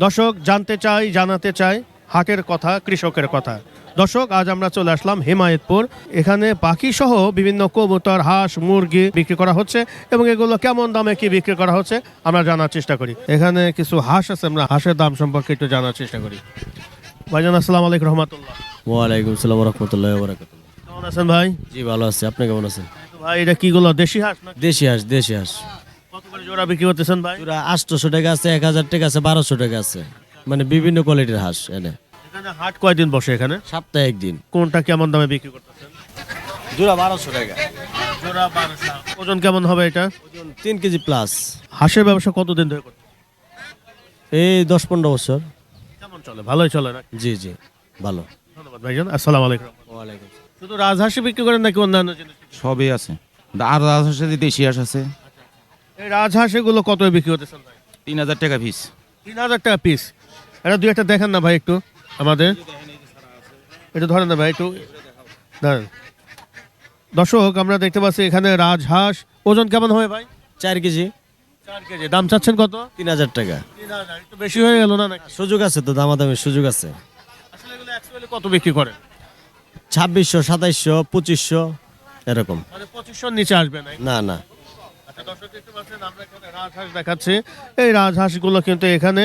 দর্শক জানতে চাই জানাতে চাই হাটের কথা কৃষকের কথা। দর্শক আজ আমরা চলে আসলাম হিমায়তপুর। এখানে পাখি সহ বিভিন্ন কবুতর হাঁস মুরগি বিক্রি করা হচ্ছে এবং এগুলো কেমন দামে কি বিক্রি করা হচ্ছে আমরা জানার চেষ্টা করি। এখানে কিছু হাঁস আছে, আমরা হাঁসের দাম সম্পর্কে একটু জানার চেষ্টা করি। ভাইজান আসসালামু আলাইকুম রহমতুল্লাহ। ওয়ালাইকুম সালাম রহমতুল্লাহ বারাকাতুহু। কেমন আছেন ভাই? জি ভালো আছি, আপনি কেমন আছেন? ভাই এটা কিগুলো দেশি হাঁস না? দেশি হাঁস কত করে জোড়া বিক্রি করতেছেন ভাই? পুরা 800 টাকা আছে, 1000 টাকা আছে, 1200 টাকা আছে, মানে বিভিন্ন কোয়ালিটির হাঁস এনে। এখানে হাট কয়দিন বসে এখানে? সপ্তাহে একদিন। কোনটা কেমন দামে বিক্রি করতেছেন? জোড়া 1200 টাকা। জোড়া 1200। ওজন কেমন হবে এটা? ওজন 3 কেজি প্লাস। হাঁসের ব্যবসা কতদিন ধরে করতেছেন? এই 10-15 বছর। কেমন চলে? ভালোই চলে না? জি জি ভালো। ধন্যবাদ ভাইজান। আসসালামু আলাইকুম। ওয়ালাইকুম। শুধু রাজহাঁসই বিক্রি করেন নাকি অন্যান্য জিনিস? সবই আছে। আর রাজহাঁসের সাথে দেশি হাঁস আছে। এই রাজহাঁস এগুলো কত বিক্রি করতেছেন ভাই? 3000 টাকা পিস। 3000 টাকা পিস। এটা দুই একটা দেখেন না ভাই একটু আমাদের, একটু ধরেন না ভাই একটু ধরেন। দর্শক আমরা দেখতে পাচ্ছি এখানে রাজহাঁস। ওজন কেমন হবে ভাই? 4 কেজি। 4 কেজি। দাম চাচ্ছেন কত? 3000 টাকা। 3000। একটু বেশি হয়ে গেল না নাকি? সুযোগ আছে তো, দামাদামির সুযোগ আছে। আসলে এগুলো অ্যাকচুয়ালি কত বিক্রি করেন? 2600, 2700, 2500 এরকম। মানে 2500 নিচে আসবে না? না না। আচ্ছা দর্শক দেখতে পাচ্ছেন আমরা এখানে রাজহাঁস দেখাচ্ছি। এই রাজহাঁসগুলো কিন্তু এখানে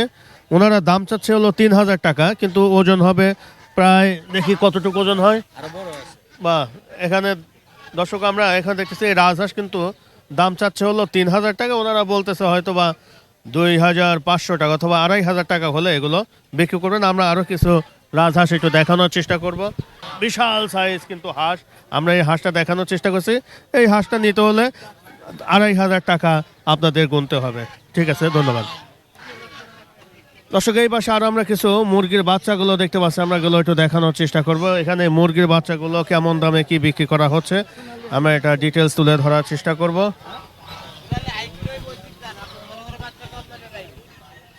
ওনারা দাম চাচ্ছে হলো 3000 টাকা, কিন্তু ওজন হবে প্রায়, দেখি কতটুকু ওজন হয়। বা এখানে দর্শক আমরা এখানে দেখতেছি এই রাজহাঁস কিন্তু দাম চাচ্ছে হলো 3000 টাকা, ওনারা বলতেছে হয়তো বা 2500 টাকা অথবা 2500 টাকা হলে এগুলো বিক্রি করবেন। আমরা আরও কিছু রাজহাঁস একটু দেখানোর চেষ্টা করব। বিশাল সাইজ কিন্তু হাঁস, আমরা এই হাঁসটা দেখানোর চেষ্টা করছি। এই হাঁসটা নিতে হলে 2500 টাকা আপনাদের গুনতে হবে। ঠিক আছে, ধন্যবাদ। দর্শক এই পাশে আরো আমরা কিছু মুরগির বাচ্চাগুলো দেখতে পাচ্ছি, আমরা এগুলো একটু দেখানোর চেষ্টা করব। এখানে মুরগির বাচ্চাগুলো কেমন দামে কি বিক্রি করা হচ্ছে আমরা এটা ডিটেলস তুলে ধরার চেষ্টা করব।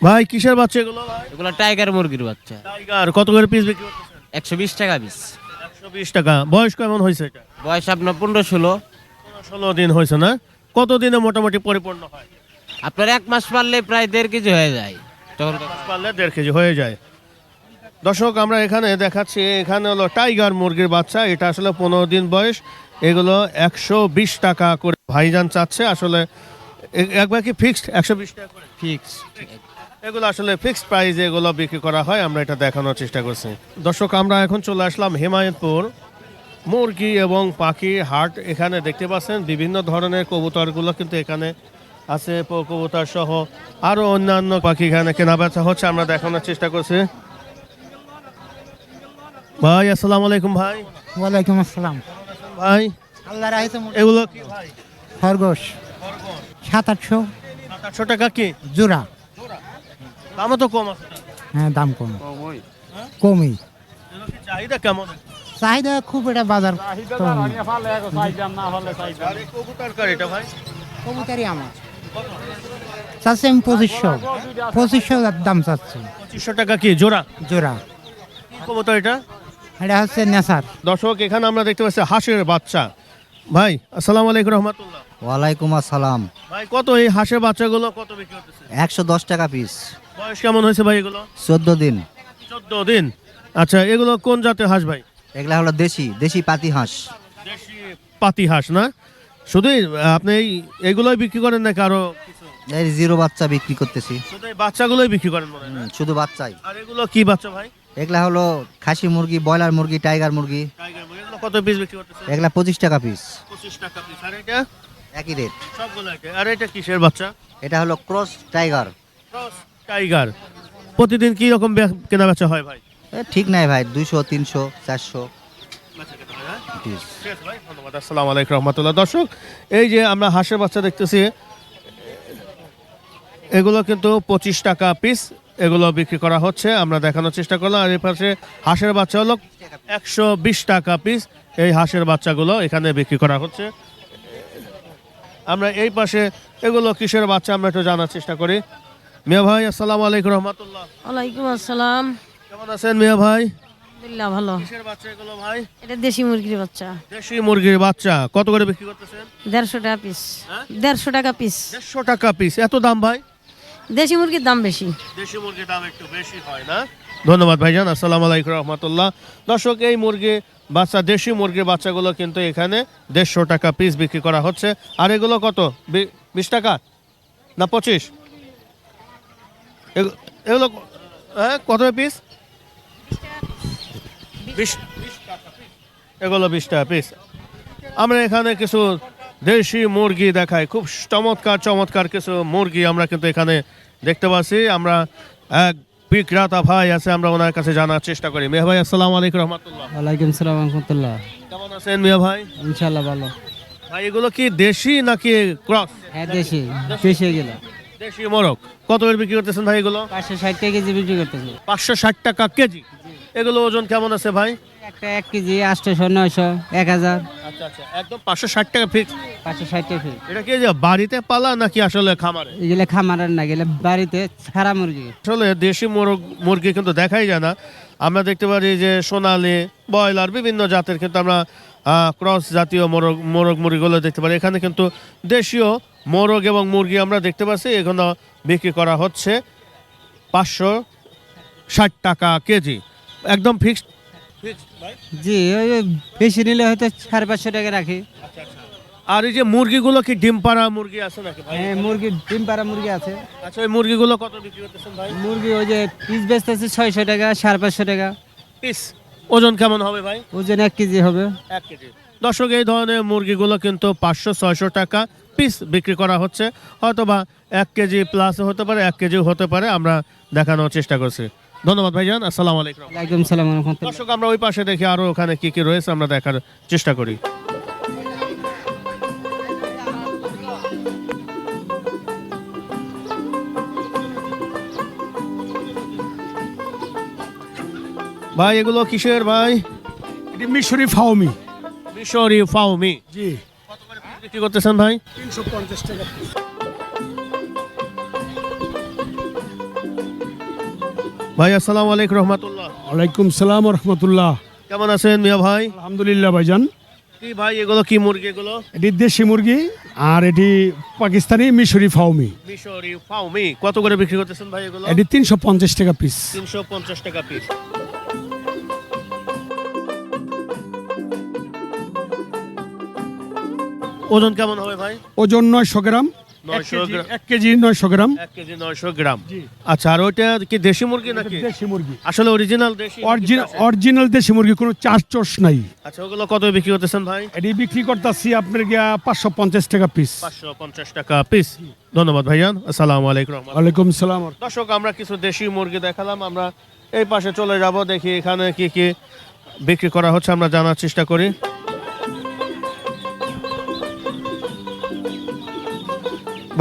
ভাই কিসের বাচ্চা এগুলো ভাই? এগুলো টাইগার মুরগির বাচ্চা। টাইগার। কত করে পিস বিক্রি করতেছেন? 120 টাকা পিস। 120 টাকা। বয়স কেমন হয়েছে এটা? বয়স আপনার 15-16। 16 দিন হয়েছে না? কত দিনে মোটামুটি পরিপূর্ণ হয়? আপনার 1 মাস পারলে প্রায় 1.5 কেজি হয়ে যায় তখন। পারলে 1.5 কেজি হয়ে যায়। দর্শক আমরা এখানে দেখাচ্ছি, এখানে হলো টাইগার মুরগির বাচ্চা। এটা আসলে 15 দিন বয়স। এগুলো 120 টাকা করে ভাইজান চাচ্ছে। আসলে একবার কি ফিক্সড 120 টাকা করে? ফিক্স। এগুলো আসলে ফিক্সড প্রাইসে এগুলো বিক্রি করা হয়, আমরা এটা দেখানোর চেষ্টা করছি। দর্শক আমরা এখন চলে আসলাম হিমায়তপুর মুরগি এবং পাখি হাট। এখানে দেখতে পাচ্ছেন বিভিন্ন ধরনের কবুতরগুলো কিন্তু এখানে আছে, কবুতর সহ আরো অন্যান্য পাখি এখানে কেনা বেচা হচ্ছে, আমরা দেখানোর চেষ্টা করছি। ভাই আসসালামু আলাইকুম। ভাই ওয়ালাইকুম আসসালাম। ভাই আল্লাহ রাহিত এগুলো কি ভাই? খরগোশ 700-800 700 টাকা কি জোড়া। দামও তো কম আছে। হ্যাঁ দাম কমই। এগুলো কি চাহিদা কেমন? চাহিদা খুব, এটা বাজার কম। আর এই কবুতর কার এটা ভাই? কবুতরই আমার চাচ্ছি আমি 2500 দাম চাচ্ছি। 2500 টাকা কি জোড়া? জোড়া। কি কবুতর এটা? এটা হচ্ছে নেশার। দর্শক এখানে আমরা দেখতে পাচ্ছি হাঁসের বাচ্চা। ভাই আসসালামু আলাইকুম রহমতুল্লাহ। ওয়ালাইকুম আসসালাম। ভাই কত এই হাঁসের বাচ্চাগুলো কত বিক্রি করতেছে? 110 টাকা পিস। বয়স কেমন হয়েছে ভাই এগুলো? 14 দিন। 14 দিন। আচ্ছা এগুলো কোন জাতের হাঁস ভাই? এগুলা হলো দেশি পাতি হাঁস। দেশি পাতি হাঁস না? শুধু আপনি এইগুলোই বিক্রি করেন নাকি আরো কিছু? এই জিরো বাচ্চা বিক্রি করতেছি। শুধু এই বাচ্চাগুলোই বিক্রি করেন মনে হয় না? শুধু বাচ্চাই। আর এগুলো কি বাচ্চা ভাই? এগুলা হলো খাসি মুরগি, ব্রয়লার মুরগি, টাইগার মুরগি। টাইগার মুরগি। এগুলো কত পিস বিক্রি করতেছে? এগুলা 25 টাকা পিস। 25 টাকা পিস। আর এটা? একই রেট। সবগুলো একই। আর এটা কিসের বাচ্চা? এটা হলো ক্রস টাইগার। Cross tiger. প্রতিদিন কি রকম কেনা বেচা হয় ভাই? ঠিক নাই ভাই, 200, 300, 400 পিস। ঠিক আছে ভাই, ধন্যবাদ। আসসালামু আলাইকুম রহমতুল্লাহ। দর্শক এই যে আমরা হাঁসের বাচ্চা দেখতেছি, এগুলো কিন্তু 25 টাকা পিস এগুলো বিক্রি করা হচ্ছে, আমরা দেখানোর চেষ্টা করলাম। আর এই পাশে হাঁসের বাচ্চা হলো 120 টাকা পিস। এই হাঁসের বাচ্চাগুলো এখানে বিক্রি করা হচ্ছে। আমরা এই পাশে এগুলো কিসের বাচ্চা আমরা একটু জানার চেষ্টা করি। মিয়া ভাই আসসালামু আলাইকুম রহমতুল্লাহ। ওয়ালাইকুম আসসালাম। কেমন আছেন মিয়া ভাই? আলহামদুলিল্লাহ ভালো। কিসের বাচ্চা এগুলো ভাই? এটা দেশি মুরগির বাচ্চা। দেশি মুরগির বাচ্চা। কত করে বিক্রি করতেছেন? 150 টাকা পিস। হ্যাঁ? 150 টাকা পিস। 150 টাকা পিস। এত দাম ভাই? দেশি মুরগির দাম বেশি। দেশি মুরগির দাম একটু বেশি হয় না? ধন্যবাদ ভাইজান, আসসালামু আলাইকুম রহমতুল্লাহ। দর্শক, এই মুরগি বাচ্চা, দেশি মুরগির বাচ্চাগুলো কিন্তু এখানে 150 টাকা পিস বিক্রি করা হচ্ছে। আর এগুলো কত? 20 টাকা না 25? এগুলো হ্যাঁ কত পিস? 20 টাকা পিস। এগুলো 20 টাকা পিস। আমরা এখানে কিছু দেশি মুরগি দেখাই, খুব চমৎকার চমৎকার কিছু মুরগি আমরা কিন্তু এখানে দেখতে পাচ্ছি। আমরা এক বিক্রেতা ভাই আছে, আমরা ওনার কাছে জানার চেষ্টা করি। মিয়া ভাই, আসসালামু আলাইকুম রহমতুল্লাহ। ওয়ালাইকুম সালাম রহমতুল্লাহ। কেমন আছেন মিয়া ভাই? ইনশাল্লাহ ভালো। ভাই এগুলো কি দেশি নাকি ক্রস? হ্যাঁ দেশি, দেশি গেলা দেশি মোরগ। কত করে বিক্রি করতেছেন ভাই এগুলো? 560 টাকা কেজি বিক্রি করতেছে। 560 টাকা কেজি। এগুলো ওজন কেমন আছে ভাই? একটা 1 কেজি 800 900 1000। আচ্ছা আচ্ছা, একদম 560 টাকা ফিক্স। 560 টাকা। এটা কি যে বাড়িতে পালা নাকি আসলে খামারে? এগুলা খামারের না, গেলে বাড়িতে ছাড়া মুরগি। আসলে দেশি মুরগি কিন্তু দেখাই যায় না। আমরা দেখতে পারি যে সোনালী, ব্রয়লার, বিভিন্ন জাতের কিন্তু আমরা ক্রস জাতীয় মোরগ মুরগিগুলো দেখতে পারি। এখানে কিন্তু দেশীয় মোরগ এবং মুরগি আমরা দেখতে পাচ্ছি, এগুলো বিক্রি করা হচ্ছে 560 টাকা কেজি, একদম ফিক্সড। জি, ওই বেশি নিলে হয়তো 550 টাকা রাখি। আর এই যে মুরগিগুলো কি ডিম পাড়া মুরগি আছে নাকি ভাই? হ্যাঁ মুরগি, ডিম পাড়া মুরগি আছে। আচ্ছা, ওই মুরগিগুলো কত বিক্রি করতেছেন ভাই? মুরগি ওই যে পিস বেচতেছে 600 টাকা 550 টাকা পিস। ওজন কেমন হবে ভাই? ওজন 1 কেজি হবে। 1 কেজি। দর্শক, এই ধরনের মুরগিগুলো কিন্তু 500-600 টাকা পিস বিক্রি করা হচ্ছে। হয়তোবা 1 কেজি প্লাস হতে পারে, 1 কেজিও হতে পারে। আমরা দেখানোর চেষ্টা করছি। ধন্যবাদ ভাইজান, আসসালামু আলাইকুম। ওয়ালাইকুম সালাম রহমতুল্লাহ। দর্শক, আমরা ওই পাশে দেখি আরো ওখানে কি কি রয়েছে, আমরা দেখার চেষ্টা করি। ভাই এগুলো কিসের ভাই? এটি মিশরি ফাউমি। মিশরি ফাউমি। জি, কত করে পিস বিক্রি করতেছেন ভাই? 350 টাকা। ভাই আসসালামু আলাইকুম রহমতুল্লাহ। ওয়ালাইকুম সালাম রহমতুল্লাহ। কেমন আছেন মিয়া ভাই? আলহামদুলিল্লাহ ভাইজান। কি ভাই এগুলো কি মুরগি? এগুলো এটি দেশি মুরগি আর এটি পাকিস্তানি মিশরি ফাউমি। মিশরি ফাউমি। কত করে বিক্রি করতেছেন ভাই এগুলো? এটি 350 টাকা পিস। 350 টাকা পিস। ওজন কেমন হবে ভাই? ওজন 900 গ্রাম। 900 গ্রাম। 1 কেজি 900 গ্রাম। 1 কেজি 900 গ্রাম। জি। আচ্ছা, আর ওইটা কি দেশি মুরগি নাকি? দেশি মুরগি, আসলে অরিজিনাল দেশি? অরিজিনাল দেশি মুরগি, কোনো চাষ নাই। আচ্ছা, ওগুলো কত বিক্রি করতেছেন ভাই? এটি বিক্রি করতেছি আপনার গিয়া 550 টাকা পিস। 550 টাকা পিস। ধন্যবাদ ভাইজান, আসসালামু আলাইকুম। ওয়ালাইকুম সালাম। দর্শক, আমরা কিছু দেশি মুরগি দেখালাম। আমরা এই পাশে চলে যাব, দেখি এখানে কি কি বিক্রি করা হচ্ছে, আমরা জানার চেষ্টা করি।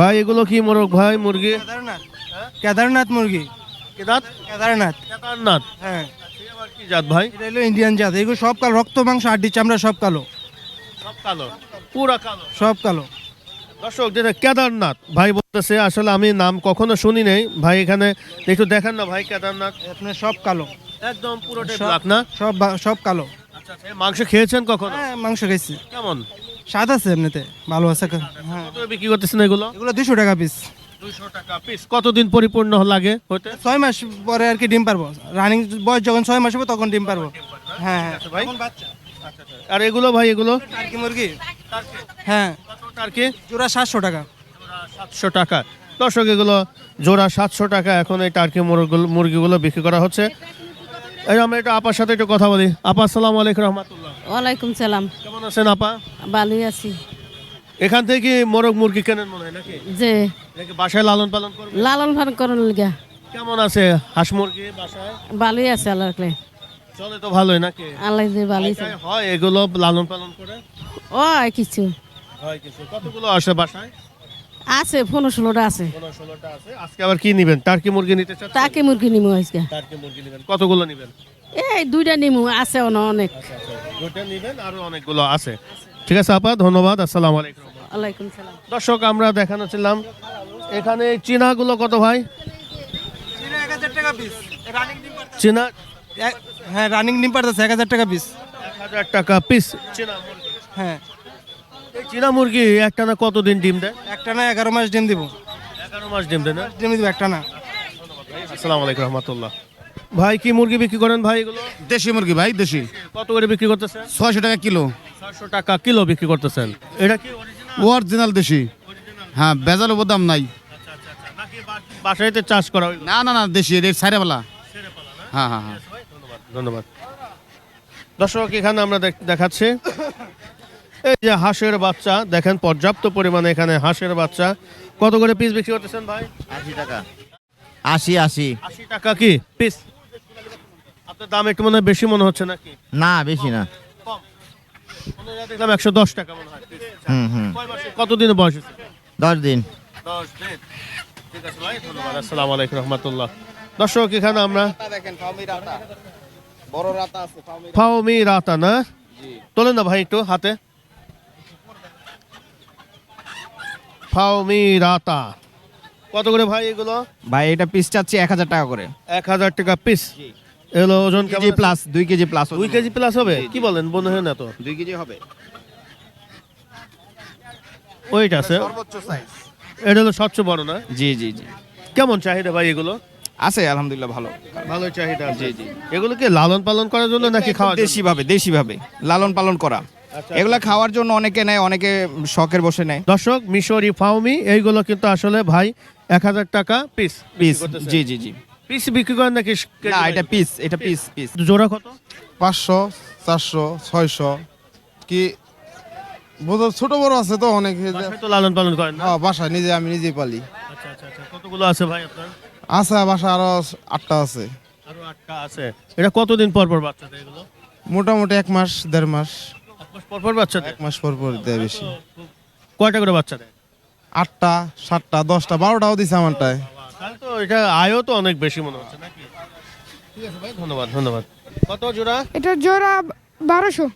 ভাই এগুলো কি মোরগ ভাই? মুরগি কেদারনাথ মুরগি। কেদার কেদারনাথ। কেদারনাথ। হ্যাঁ, সে আবার কি জাত ভাই? এটা হলো ইন্ডিয়ান জাত। এগুলো সব কালো, রক্ত মাংস হাড্ডি চামড়া সব কালো, সব কালো, পুরা কালো। সব কালো। দর্শক, যেটা কেদারনাথ ভাই বলতেছে, আসলে আমি নাম কখনো শুনি নাই ভাই। এখানে একটু দেখেন না ভাই, কেদারনাথ আপনার সব কালো, একদম পুরোটাই সব- ব্ল্যাক না? সব কালো। আচ্ছা আচ্ছা, মাংস খেয়েছেন কখনো? হ্যাঁ, মাংস খাইছি। কেমন? স্বাদ আছে এমনিতে, ভালো আছে। হ্যাঁ, কত বিক্রি করতেছেন এগুলো? এগুলো 200 টাকা পিস। 200 টাকা পিস। কতদিন পরিপূর্ণ লাগে হতে? 6 মাস পরে আর কি ডিম পারবো। রানিং বয়স যখন 6 মাস হবে তখন ডিম পারবো। হ্যাঁ হ্যাঁ ভাই। আর এগুলো ভাই, এগুলো টার্কি মুরগি। হ্যাঁ, কত টার্কি? জোড়া 700 টাকা। 700 টাকা। দর্শক, এগুলো জোড়া 700 টাকা এখন এই টার্কি মুরগিগুলো বিক্রি করা হচ্ছে। এই আমরা একটু আপার সাথে একটু কথা বলি। আপা, আসসালামু আলাইকুম রহমতুল্লাহ। ওয়ালাইকুম সালাম। কেমন আছেন আপা? ভালোই আছি। এখান থেকে কি মোরগ মুরগি কেনেন মনে হয় নাকি? যে নাকি বাসায় লালন পালন করবেন? লালন পালন করার লিগা কেমন আছে হাঁস মুরগি বাসায়? ভালোই আছে। আল্লাহ রাখলে চলে তো ভালোই নাকি? আল্লাহ যে ভালোই আছে। একাই হয় এগুলো লালন পালন করে? ও কিছু হয় কিছু। কতগুলো আসে বাসায়? আছে 15-16টা আছে। 15-16টা আছে। আজকে আবার কি নিবেন? টার্কি মুরগি নিতে চাচ্ছেন? তাকে মুরগি নিমু আজকে। টার্কি মুরগি নিবেন। কতগুলো নিবেন? এই 2টা নিমু, আছে অনেক। দুটো নিবেন, আরো অনেকগুলো আছে। ঠিক আছে আপা, ধন্যবাদ, আসসালামু আলাইকুম। ওয়ালাইকুম সালাম। দর্শক, আমরা দেখানোছিলাম এখানে চীনাগুলো কত ভাই? 1000 টাকা পিস। রানিং ডিম পারতেছে। চীনা হ্যাঁ, রানিং ডিম পারতেছে 1000 টাকা পিস। 1000 টাকা পিস চীনা মুরগি। হ্যাঁ, এই চীনা মুরগি একটা না কতদিন ডিম দেয়? একটা না 11 মাস ডিম দিব। 11 মাস ডিম দেয় না? ডিম দিব একটা না। আসসালামু আলাইকুম রহমতুল্লাহ। ভাই কি মুরগি বিক্রি করেন ভাই এগুলো? দেশি মুরগি ভাই, দেশি। কত করে বিক্রি করতেছেন? 600 টাকা কিলো। 600 টাকা কিলো বিক্রি করতেছেন। এটা কি original? অরিজিনাল দেশি। হ্যাঁ, বেজাল উপর দাম নাই। নাকি বাসাইতে চাষ করা হয়? না না না, দেশি, এর সাইরেবেলা। হ্যাঁ হ্যাঁ হ্যাঁ। ধন্যবাদ। দর্শক এখানে আমরা দেখাচ্ছি এই যে হাঁসের বাচ্চা, দেখেন পর্যাপ্ত পরিমাণে এখানে হাঁসের বাচ্চা। কত করে পিস বিক্রি করতেছেন ভাই? 80 টাকা। 80 80। 80 টাকা কি পিস? আপনার দাম একটু মনে হয় বেশি মনে হচ্ছে নাকি? না বেশি না। কম। দেখলাম 110 টাকা মনে হয় piece। হুম। কয় মাসে কতদিনের বয়স হয়েছে? 10 দিন। 10 দিন। ঠিক আছে ভাই, ধন্যবাদ। আসসালামু আলাইকুম রহমতুল্লাহ। দর্শক এখানে আমরা ফাউমি রাতা না, তোলেন না ভাই একটু হাতে। ফাউমি রাতা কত করে ভাই এগুলো? ভাই এটা পিস চাচ্ছি 1000 টাকা করে। 1000 টাকা পিস। এগুলো ওজন কেমন আছে? Plus 2 KG plus. 2 KG plus হবে? কি বলেন, মনে হয় না তো। 2 কেজি হবে। ওইটা আছে সর্বোচ্চ সাইজ। এটা হলো সবচেয়ে বড় না? জি জি জি। কেমন চাহিদা ভাই এগুলো? আছে আলহামদুলিল্লাহ ভালো। ভালো চাহিদা আছে। জি জি। এগুলো কি লালন পালন করার জন্য নাকি খাওয়ার জন্য? দেশি ভাবে লালন পালন করা। আচ্ছা, এগুলা খাওয়ার জন্য অনেকে নেয়, অনেকে শখের বসে নেয়। দর্শক মিশরি ফাউমি এইগুলো কিন্তু আসলে ভাই 1000 টাকা পিস পিস। জি জি জি। পিস বিক্রি করেন নাকি না এটা পিস, এটা পিস। জোড়া কত? 500 400 600 কি বোধ ছোট বড় আছে তো অনেক। বাসায় তো লালন পালন করেন না? হ্যাঁ বাসায় আমি নিজেই পালি। আচ্ছা আচ্ছা আচ্ছা। কতগুলো আছে ভাই আপনার? আছে বাসা আরো 8টা আছে। আরো 8টা আছে। এটা কতদিন পর পর বাচ্চা দেয় এগুলো? মোটামুটি 1 মাস 1.5 মাস। 1 মাস পর পর বাচ্চা দেয়? 1 মাস পর পর দেয় বেশি। কয়টা করে বাচ্চা দেয়? 8টা 7টা 10টা 12টাও দিছে আমারটায়। তাহলে তো এটা আয়ও তো অনেক বেশি মনে হচ্ছে নাকি? ঠিক আছে ভাই, ধন্যবাদ ধন্যবাদ। কত জোড়া? এটা জোড়া 1200।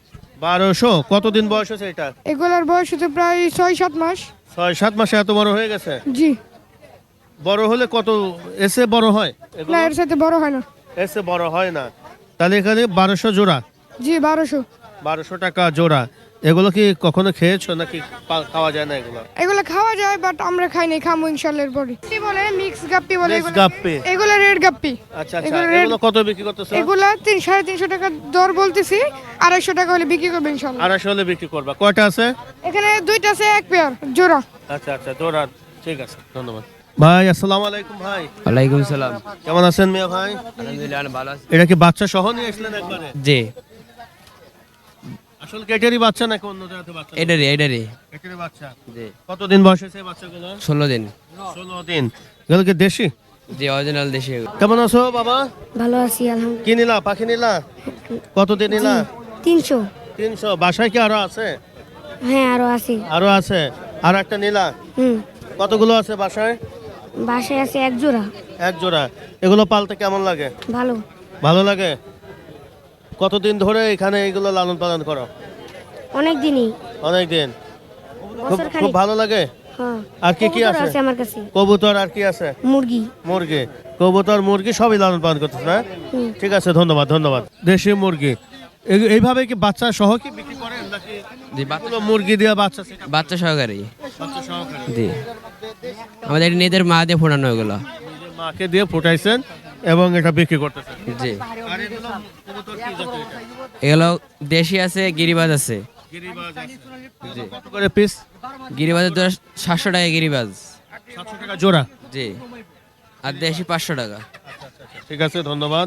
1200। কতদিন বয়স হয়েছে এটা? এগুলোর বয়স হচ্ছে প্রায় 6-7 মাস। 6-7 মাসে এত বড় হয়ে গেছে? জি। বড় হলে কত এসে বড় হয় না, এগুলো? এর সাথে বড় হয় না। এসে বড় হয় না। তাহলে এখানে 1200 জোড়া। জি 1200। 1200 টাকা জোড়া। এগুলো কি কখনো খেয়েছো নাকি খাওয়া যায় না এগুলো? এগুলো খাওয়া যায় বাট আমরা খাই নাই, খামু ইনশাআল্লাহ এর পরে। কি বলে মিক্স গাপ্পি বলে Mixed এগুলো। গাপ্পি। এগুলো রেড গাপ্পি। আচ্ছা আচ্ছা। এগুলো red- এগুলো কত বিক্রি করতেছো? এগুলা 350 টাকা দর বলতেছি, 250 টাকা হলে বিক্রি করবে ইনশাআল্লাহ। 250 হলে বিক্রি করবা। কয়টা আছে? এখানে দুইটা আছে, এক পেয়ার জোড়া। আচ্ছা আচ্ছা, জোড়া। ঠিক আছে, ধন্যবাদ ভাই। আসসালামু আলাইকুম ভাই। ওয়ালাইকুম সালাম। কেমন আছেন মিয়া ভাই? আলহামদুলিল্লাহ ভালো আছি। এটা কি বাচ্চা সহ নিয়ে আসলেন একবারে? জি আসল কেটেরই বাচ্চা নাকি অন্য জাতের বাচ্চা? এটারই কেটেরই বাচ্চা। জি। কতদিন বয়স হয়েছে এই বাচ্চাগুলো? 16 দিন। 16 দিন। এগুলো কি দেশি? জি অরিজিনাল দেশি। কেমন আছো বাবা? ভালো আছি আলহামদুলিল্লাহ। কি নিলা? পাখি নিলা? কতদিন নিলা? 300। 300। বাসায় কি আরো আছে? হ্যাঁ আরো আছে। আরো আছে। আর একটা নিলা? কতগুলো আছে বাসায়? বাসায় আছে এক জোড়া। এক জোড়া। এগুলো পালতে কেমন লাগে? ভালো। ভালো লাগে। কতদিন ধরে এখানে এগুলো লালন পালন করো? অনেক দিনই। অনেক দিন। বছর খুব ভালো লাগে। হ্যাঁ। আর কি কি আছে? আমার কাছে কবুতর আর কি আছে? মুরগি। মুরগি। কবুতর মুরগি সবই লালন পালন করতেছে না? ঠিক আছে, ধন্যবাদ ধন্যবাদ। দেশি মুরগি এইভাবে কি বাচ্চা সহ কি বিক্রি করেন নাকি জি এগুলো মুরগি দিয়ে বাচ্চা বাচ্চা সহকারী। বাচ্চা সহকারে? জি আমাদের নিজের মা দিয়ে ফোটানো এগুলো। নিজের মাকে দিয়ে ফুটাইছেন এবং এটা বিক্রি করতেছেন? জি। আর এগুলো কবুতর কি জাতের এটা? এগুলো দেশি আছে, গিরিবাজ আছে। গিরিবাজ আছে। জি। কত করে পিস? গিরিবাজের দর 700 টাকা গিরিবাজ। 700 টাকা জোড়া? জি। আর দেশি 500 টাকা। ঠিক আছে, ধন্যবাদ।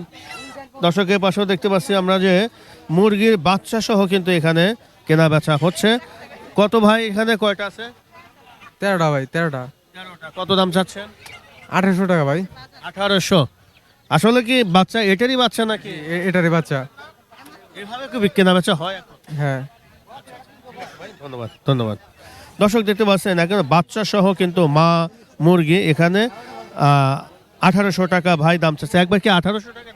দর্শকের পাশেও দেখতে পাচ্ছি আমরা যে মুরগির বাচ্চা সহ কিন্তু এখানে কেনা বেচা হচ্ছে। কত ভাই এখানে কয়টা আছে? 13টা ভাই 13টা। 13টা। কত দাম চাচ্ছেন? 1800 টাকা ভাই। 1800। আসলে কি বাচ্চা এটারই বাচ্চা নাকি? এটারই বাচ্চা। এভাবে কি কেনা বেচা হয় এখন? হ্যাঁ। ধন্যবাদ ধন্যবাদ। দর্শক দেখতে পাচ্ছেন এখানে বাচ্চা সহ কিন্তু মা মুরগি এখানে 1800 টাকা ভাই দাম চাচ্ছে। একবার কি 1800 টাকা?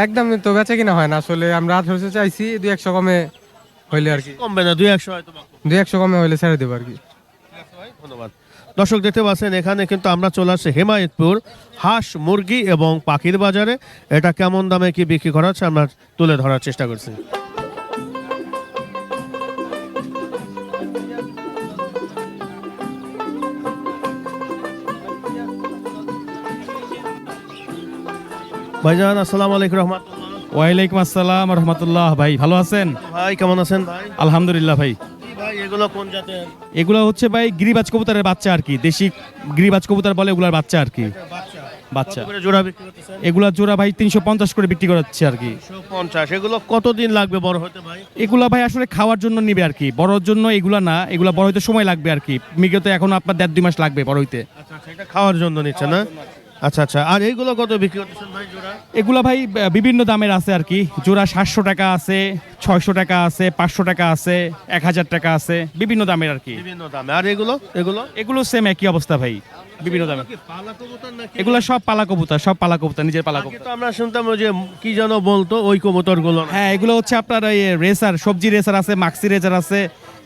একদম তো বেচা কিনা হয় না আসলে, আমরা 1800 চাইছি, 2-100 কমে হইলে আর কি। কমবে না, 2-100 হয়তো বা। 2-100 কমে হইলে ছেড়ে দেব আর কি। ধন্যবাদ। দর্শক দেখতে পাচ্ছেন এখানে কিন্তু আমরা চলে আসছি হেমায়েতপুর হাঁস মুরগি এবং পাখির বাজারে। এটা কেমন দামে কি বিক্রি করা হচ্ছে আমরা তুলে ধরার চেষ্টা করছি। ভাইজান আসসালামু আলাইকুম রহমতুল্লাহ। ওয়ালাইকুম আসসালাম রহমতুল্লাহ। ভাই ভালো আছেন? ভাই কেমন আছেন ভাই? আলহামদুলিল্লাহ ভাই। কি ভাই এগুলো কোন জাতের এগুলো হচ্ছে ভাই গিরিবাজ কবুতরের বাচ্চা আর কি, দেশি গিরিবাজ কবুতর বলে ওগুলার বাচ্চা আর কি। বাচ্চা কত করে জোড়া বিক্রি করতেছেন? এগুলা জোড়া ভাই 350 করে বিক্রি করাচ্ছে আর কি। 150। এগুলো কতদিন লাগবে বড় হতে ভাই? এগুলা ভাই আসলে খাওয়ার জন্য নিবে আর কি, বড়র জন্য এগুলা না, এগুলা বড় হইতে সময় লাগবে আর কি। বিগত এখন আপনার 1.5-2 মাস লাগবে বড় হইতে। আচ্ছা আচ্ছা, এটা খাওয়ার জন্য নিচ্ছে না? আচ্ছা আচ্ছা, আর এইগুলো কত বিক্রি করতেছেন ভাই জোড়া? এগুলা ভাই বিভিন্ন দামের আছে আর কি। জোড়া 700 টাকা আছে, 600 টাকা আছে, 500 টাকা আছে, 1000 টাকা আছে, বিভিন্ন দামের আর কি। বিভিন্ন দামে। আর এগুলো এগুলো এগুলো সেম একই অবস্থা ভাই, বিভিন্ন দামে। কি পালা কবুতর নাকি? এগুলা সব পালা কবুতর, সব পালা কবুতর, নিজের পালা আগে কবুতর। তো আমরা শুনতাম ওই যে কি যেন বলতো ওই কবুতর গুলো। হ্যাঁ, এগুলো হচ্ছে আপনার এই রেসার, সবজি রেসার আছে, মাক্সি রেসার আছে,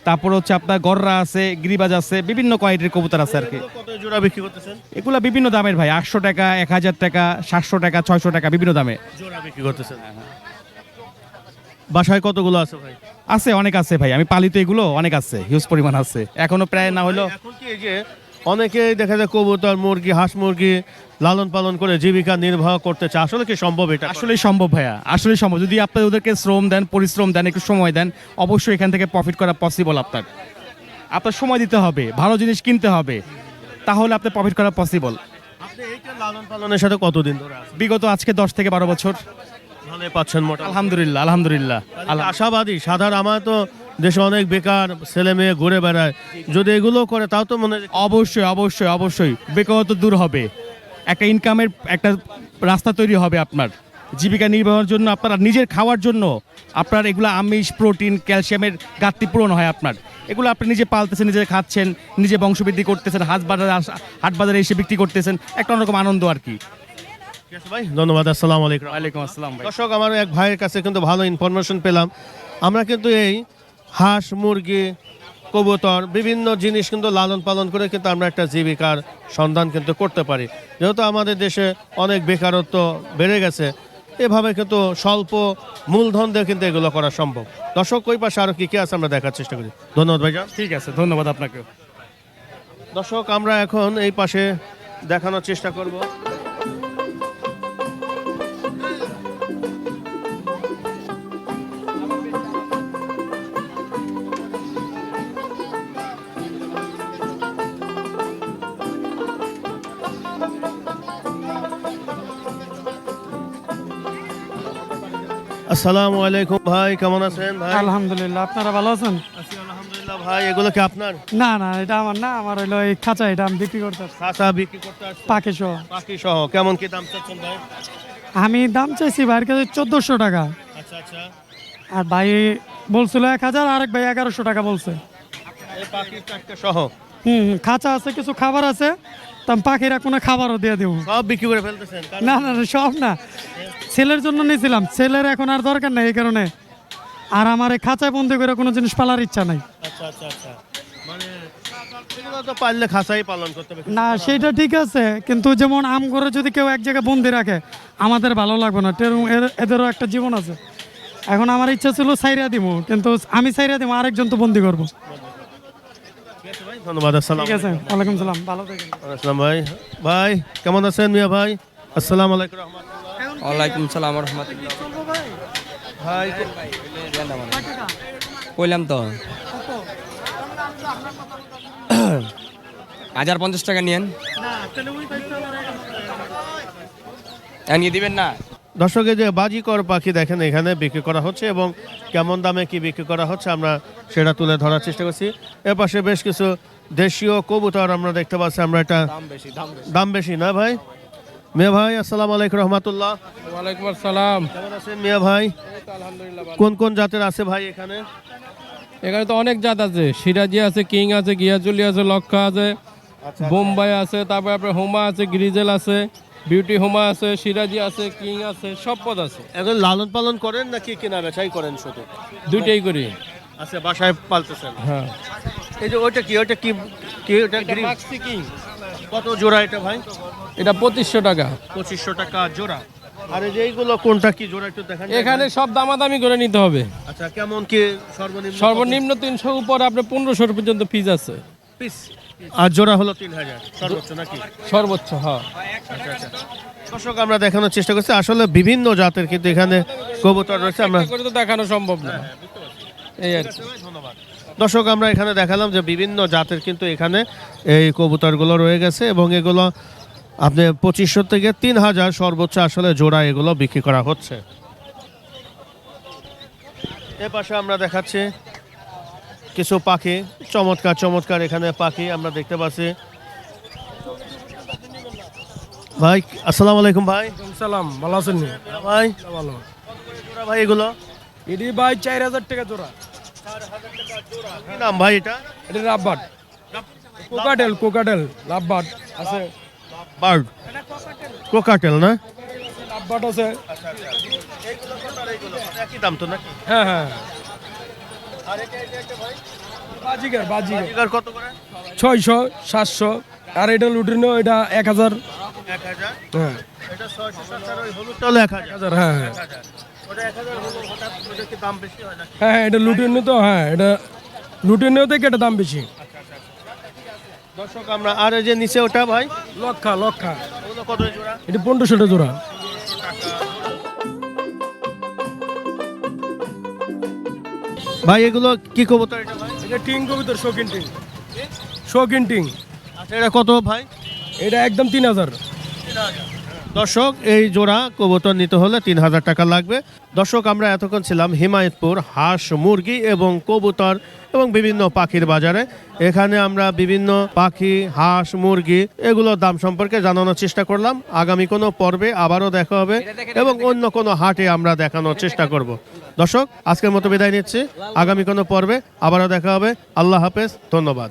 তারপর হচ্ছে আপনার গররা আছে, গিরিবাজ আছে, বিভিন্ন কোয়ালিটির কবুতর আছে আর কি। কত জোড়া বিক্রি করতেছেন? এগুলা বিভিন্ন দামের ভাই, 800 টাকা, 1000 টাকা, 700 টাকা, 600 টাকা, বিভিন্ন দামে জোড়া বিক্রি করতেছেন। বাসায় কতগুলো আছে ভাই? আছে, অনেক আছে ভাই। আমি পালিত এগুলো অনেক আছে, হিউজ পরিমাণ আছে, এখনো প্রায় না হলো। এখন কি এই যে অনেকেই দেখা যায় কবুতর, মুরগি, হাঁস মুরগি লালন পালন করে জীবিকা নির্বাহ করতে চায়, আসলে কি সম্ভব এটা? আসলেই সম্ভব ভাইয়া, আসলেই সম্ভব। যদি আপনি ওদেরকে শ্রম দেন, পরিশ্রম দেন, একটু সময় দেন, অবশ্যই এখান থেকে প্রফিট করা পসিবল। আপনার সময় দিতে হবে, ভালো জিনিস কিনতে হবে, তাহলে আপনি প্রফিট করা পসিবল। আপনি এইটা লালন পালনের সাথে কতদিন ধরে আছেন? বিগত আজকে 10 থেকে 12 বছর। ভালোই পাচ্ছেন মোটামুটি? আলহামদুলিল্লাহ, আলহামদুলিল্লাহ। আশাবাদী। সাধারণ আমার তো দেশে অনেক বেকার ছেলে মেয়ে ঘুরে বেড়ায়, যদি এগুলো করে তাও তো মনে হয় অবশ্যই অবশ্যই অবশ্যই বেকারত্ব দূর হবে, একটা ইনকামের একটা রাস্তা তৈরি হবে আপনার জীবিকা নির্বাহের জন্য, আপনার নিজের খাওয়ার জন্য। আপনার এগুলো আমিষ, প্রোটিন, ক্যালসিয়ামের ঘাটতি পূরণ হয় আপনার। এগুলো আপনি নিজে পালতেছেন, নিজে খাচ্ছেন, নিজে বংশবৃদ্ধি করতেছেন, হাট বাজারে এসে বিক্রি করতেছেন, একটা অন্যরকম আনন্দ আর কি। ঠিক আছে ভাই, ধন্যবাদ। আসসালামু আলাইকুম। ওয়ালাইকুম আসসালাম ভাই। দর্শক, আমার এক ভাইয়ের কাছে কিন্তু ভালো ইনফরমেশন পেলাম। আমরা কিন্তু এই হাঁস, মুরগি, কবুতর বিভিন্ন জিনিস কিন্তু লালন পালন করে কিন্তু আমরা একটা জীবিকার সন্ধান কিন্তু করতে পারি। যেহেতু আমাদের দেশে অনেক বেকারত্ব বেড়ে গেছে, এভাবে কিন্তু স্বল্প মূলধন দিয়ে কিন্তু এগুলো করা সম্ভব। দর্শক, ওই পাশে আরও কী কী আছে আমরা দেখার চেষ্টা করি। ধন্যবাদ ভাইজান। ঠিক আছে, ধন্যবাদ আপনাকে। দর্শক, আমরা এখন এই পাশে দেখানোর চেষ্টা করব। আসসালামু আলাইকুম ভাই, কেমন আছেন ভাই? আলহামদুলিল্লাহ, আপনারা ভালো আছেন? আছি আলহামদুলিল্লাহ। ভাই এগুলো কি আপনার? না না, এটা আমার না, আমার হইলো এই খাঁচা, এটা আমি বিক্রি করতে খাঁচা বিক্রি করতে আসছেন? পাখি সহ। পাখি সহ কেমন কি দাম চাচ্ছেন ভাই? আমি দাম চাইছি ভাইয়ের কাছে 1400 টাকা, আচ্ছা আচ্ছা। আর ভাই বলছিল 1000, আরেক ভাই 1100 টাকা বলছে। এই পাখির চারটে সহ খাঁচা আছে, কিছু খাবার আছে, তো আমি পাখিরা কোনো খাবারও দিয়ে দেবো। সব বিক্রি করে ফেলতেছেন? না না না, সব না, ছেলের জন্য নিয়েছিলাম, ছেলের এখন আর দরকার নেই এই কারণে। আর আমার এই খাঁচায় বন্দি করে কোনো জিনিস পালার ইচ্ছা নাই। আচ্ছা আচ্ছা আচ্ছা, মানে এগুলো তো পারলে খাঁচাই পালন করতে হবে। না, সেটা ঠিক আছে, কিন্তু যেমন আম করে যদি কেউ এক জায়গায় বন্দি রাখে আমাদের ভালো লাগবে না, এদেরও একটা জীবন আছে। এখন আমার ইচ্ছা ছিল সাইরা দিব, কিন্তু আমি সাইরা দিব, আরেকজন তো বন্দি করবো। ধন্যবাদ। আসসালাম। ঠিক আছে, ওয়ালাইকুম সালাম, ভালো থাকেন। আসসালাম ভাই। ভাই কেমন আছেন মিয়া ভাই? আসসালামু আলাইকুম রহমতুল্লাহ। ওয়ালাইকুম সালাম রহমতুল্লাহ। ভাই কইলাম তো 1050 টাকা নিয়েন, নিয়ে দিবেন না? দর্শক, এই যে বাজিকর পাখি দেখেন এখানে বিক্রি করা হচ্ছে, এবং কেমন দামে কি বিক্রি করা হচ্ছে আমরা সেটা তুলে ধরার চেষ্টা করছি। এর পাশে বেশ কিছু দেশীয় কবুতর আমরা দেখতে পাচ্ছি। আমরা এটা দাম বেশি না ভাই? মিয়া ভাই আসসালামু আলাইকুম রহমতুল্লাহ। ওয়ালাইকুম আসসালাম। কেমন আছেন মিয়া ভাই? কোন কোন জাতের আছে ভাই এখানে? এখানে তো অনেক জাত আছে, সিরাজি আছে, কিং আছে, গিয়াচুলি আছে, লক্ষা আছে, বোম্বাই আছে, তারপর আপনার হোমা আছে, গ্রিজেল আছে, বিউটি হোমা আছে, সিরাজি আছে, কিং আছে, সব পদ আছে। এখন লালন পালন করেন নাকি কেনা বেচাই করেন? শুধু দুইটাই করি। আচ্ছা, বাসায় পালতেছেন? হ্যাঁ। এই যে ওইটা কি ওটা মাক্সি কিং, কত জোড়া এটা ভাই? এটা 2500 টাকা। 2500 টাকা জোড়া। আর এই যে এইগুলো কোনটা কি জোড়া একটু দেখান। এখানে সব দামাদামি করে নিতে হবে। আচ্ছা, কেমন কি সর্বনিম্ন? সর্বনিম্ন 300, উপর আপনার 1500 পর্যন্ত ফিজ আছে। পিস আর জোড়া হলো 3000 সর্বোচ্চ নাকি? সর্বোচ্চ, হ্যাঁ। দর্শক আমরা দেখানোর চেষ্টা করছি আসলে বিভিন্ন জাতের কিন্তু এখানে কবুতর রয়েছে। আমরা একটা করে তো দেখানো সম্ভব না, এই আর কি। দর্শক আমরা এখানে দেখালাম যে বিভিন্ন জাতের কিন্তু এখানে এই কবুতরগুলো রয়ে গেছে এবং এগুলো আপনি 2500 থেকে 3000 সর্বোচ্চ আসলে জোড়া এগুলো বিক্রি করা হচ্ছে। এ পাশে আমরা দেখাচ্ছি কিছু পাখি, চমৎকার চমৎকার এখানে পাখি আমরা দেখতে পাচ্ছি। ভাই আসসালামু আলাইকুম ভাই। সালাম, ভালো আছেন? ভাই ভালো। জোড়া ভাই এগুলো এটি ভাই 4000 টাকা জোড়া। কি নাম ভাই এটা? এটা রাব্বাট, কোকাটেল রাব্বাট আছে, বার্ড কোকাটেল না? রাব্বাট আছে। একই দাম তো নাকি? হ্যাঁ হ্যাঁ, বাজিগার বাজিগার কত করে? 600 700, আর এটা লুটিনো এটা 1000। 1000 হ্যাঁ এটা 600 700 ওই হলুদটা হলো 1000। হ্যাঁ হ্যাঁ ওটা 1000 হলো, হঠাৎ ওটা কি দাম বেশি হয় নাকি? হ্যাঁ, এটা লুটিনো তো, হ্যাঁ এটা লুটিনো থেকে এটা দাম বেশি। দর্শক আমরা আর এই যে নিচে ওটা ভাই লক্ষা ওগুলো কত জোড়া? এটা 1500 টাকা জোড়া। ভাই এগুলো কি কবুতর এটা ভাই? এটা টিং কবুতর, শৌখিন টিং। আচ্ছা এটা কত ভাই? এটা একদম 3000। দর্শক এই জোড়া কবুতর নিতে হলে 3000 টাকা লাগবে। দর্শক আমরা এতক্ষণ ছিলাম হিমায়তপুর হাঁস মুরগি এবং কবুতর এবং বিভিন্ন পাখির বাজারে। এখানে আমরা বিভিন্ন পাখি, হাঁস, মুরগি এগুলোর দাম সম্পর্কে জানানোর চেষ্টা করলাম। আগামী কোনো পর্বে আবারও দেখা হবে এবং অন্য কোনো হাটে আমরা দেখানোর চেষ্টা করব। দর্শক আজকের মতো বিদায় নিচ্ছি, আগামী কোনো পর্বে আবারও দেখা হবে। আল্লাহ হাফেজ, ধন্যবাদ।